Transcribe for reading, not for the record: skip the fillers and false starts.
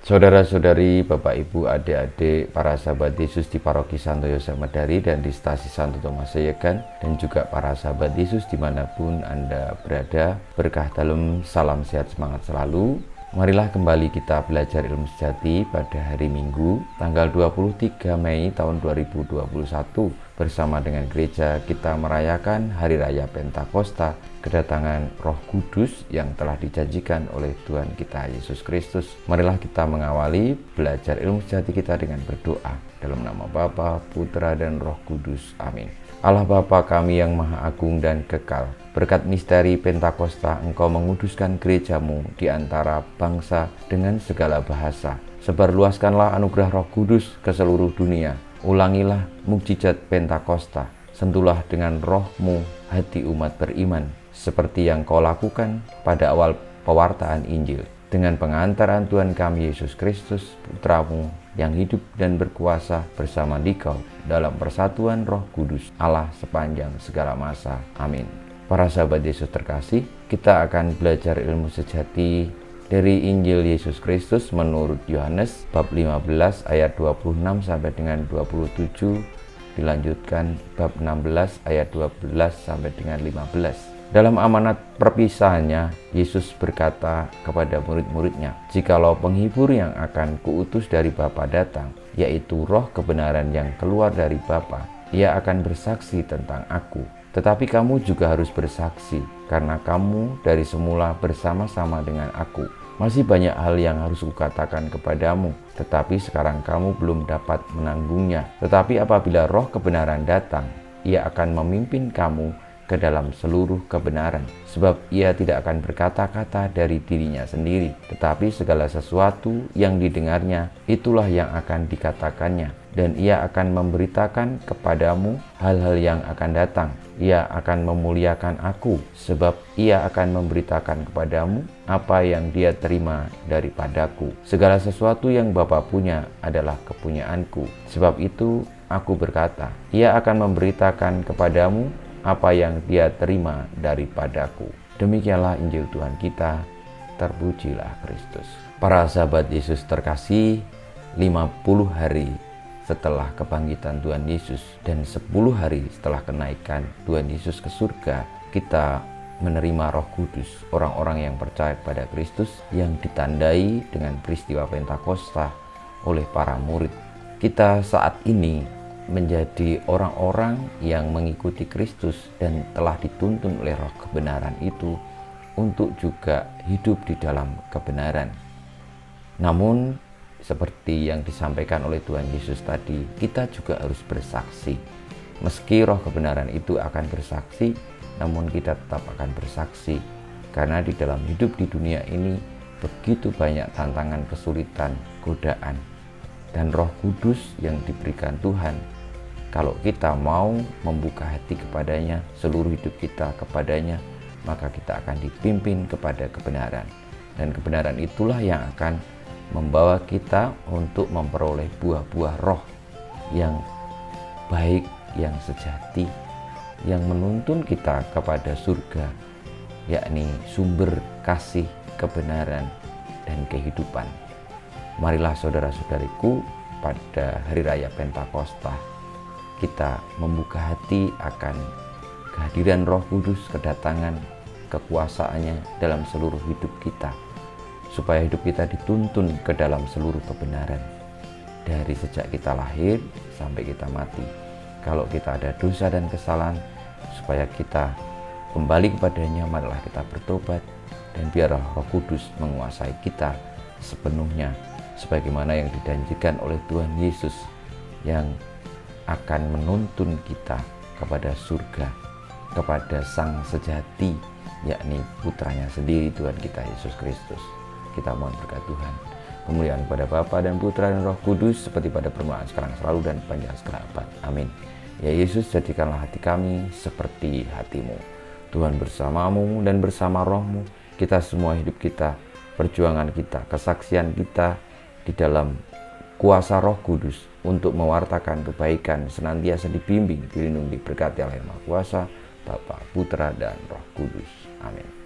Saudara-saudari, Bapak Ibu, adik-adik, para sahabat Yesus di Paroki Santo Yosef Medari dan di Stasi Santo Thomas Seyegan, dan juga para sahabat Yesus dimanapun Anda berada, berkah dalam, salam sehat, semangat selalu. Marilah kembali kita belajar ilmu sejati pada hari Minggu, tanggal 23 Mei tahun 2021. Bersama dengan gereja kita merayakan Hari Raya Pentakosta, kedatangan Roh Kudus yang telah dijanjikan oleh Tuhan kita Yesus Kristus. Marilah kita mengawali belajar ilmu sejati kita dengan berdoa. Dalam nama Bapa, Putra, dan Roh Kudus. Amin. Allah Bapa kami yang Maha Agung dan Kekal, berkat misteri Pentakosta Engkau menguduskan gerejamu di antara bangsa dengan segala bahasa. Sebarluaskanlah anugerah Roh Kudus ke seluruh dunia. Ulangilah mukjizat Pentakosta. Sentuhlah dengan roh-Mu hati umat beriman, seperti yang Kau lakukan pada awal pewartaan Injil. Dengan pengantaran Tuhan kami Yesus Kristus, Putra-Mu yang hidup dan berkuasa bersama Dikau dalam persatuan Roh Kudus Allah sepanjang segala masa. Amin. Para sahabat Yesus terkasih, kita akan belajar ilmu sejati dari Injil Yesus Kristus menurut Yohanes bab 15 ayat 26 sampai dengan 27, dilanjutkan bab 16 ayat 12 sampai dengan 15. Dalam amanat perpisahannya, Yesus berkata kepada murid-muridnya, "Jikalau penghibur yang akan kuutus dari Bapa datang, yaitu roh kebenaran yang keluar dari Bapa, ia akan bersaksi tentang aku. Tetapi kamu juga harus bersaksi, karena kamu dari semula bersama-sama dengan aku. Masih banyak hal yang harus kukatakan kepadamu, tetapi sekarang kamu belum dapat menanggungnya. Tetapi apabila roh kebenaran datang, ia akan memimpin kamu ke dalam seluruh kebenaran. Sebab ia tidak akan berkata-kata dari dirinya sendiri, tetapi segala sesuatu yang didengarnya, itulah yang akan dikatakannya. Dan ia akan memberitakan kepadamu hal-hal yang akan datang. Ia akan memuliakan aku, sebab ia akan memberitakan kepadamu apa yang dia terima daripadaku. Segala sesuatu yang Bapa punya adalah kepunyaanku. Sebab itu aku berkata, ia akan memberitakan kepadamu apa yang dia terima daripadaku." Demikianlah Injil Tuhan kita, terpujilah Kristus. Para sahabat Yesus terkasih, 50 hari setelah kebangkitan Tuhan Yesus dan 10 hari setelah kenaikan Tuhan Yesus ke surga, kita menerima Roh Kudus, orang-orang yang percaya pada Kristus, yang ditandai dengan peristiwa Pentakosta oleh para murid. Kita saat ini menjadi orang-orang yang mengikuti Kristus dan telah dituntun oleh roh kebenaran itu untuk juga hidup di dalam kebenaran. Namun seperti yang disampaikan oleh Tuhan Yesus tadi, kita juga harus bersaksi. Meski roh kebenaran itu akan bersaksi, namun kita tetap akan bersaksi, karena di dalam hidup di dunia ini begitu banyak tantangan, kesulitan, godaan, dan Roh Kudus yang diberikan Tuhan. Kalau kita mau membuka hati kepadanya, seluruh hidup kita kepadanya, maka kita akan dipimpin kepada kebenaran. Dan kebenaran itulah yang akan membawa kita untuk memperoleh buah-buah roh yang baik, yang sejati, yang menuntun kita kepada surga, yakni sumber kasih, kebenaran, dan kehidupan. Marilah saudara-saudariku, pada Hari Raya Pentakosta, kita membuka hati akan kehadiran Roh Kudus, kedatangan kekuasaannya dalam seluruh hidup kita, supaya hidup kita dituntun ke dalam seluruh kebenaran dari sejak kita lahir sampai kita mati. Kalau kita ada dosa dan kesalahan, supaya kita kembali kepadanya, marilah kita bertobat, dan biarlah Roh Kudus menguasai kita sepenuhnya, sebagaimana yang dijanjikan oleh Tuhan Yesus, yang akan menuntun kita kepada surga, kepada Sang Sejati, yakni Putranya sendiri, Tuhan kita Yesus Kristus. Kita mohon berkat Tuhan, kemuliaan kepada Bapa dan Putra dan Roh Kudus, seperti pada permulaan, sekarang, selalu, dan panjang segala abad. Amin. Ya Yesus, jadikanlah hati kami seperti hati-Mu. Tuhan bersamamu dan bersama roh-Mu, kita semua hidup kita, perjuangan kita, kesaksian kita di dalam kuasa Roh Kudus untuk mewartakan kebaikan, senantiasa dibimbing, dilindungi, diberkati oleh Yang Maha Kuasa, Bapa, Putra, dan Roh Kudus. Amin.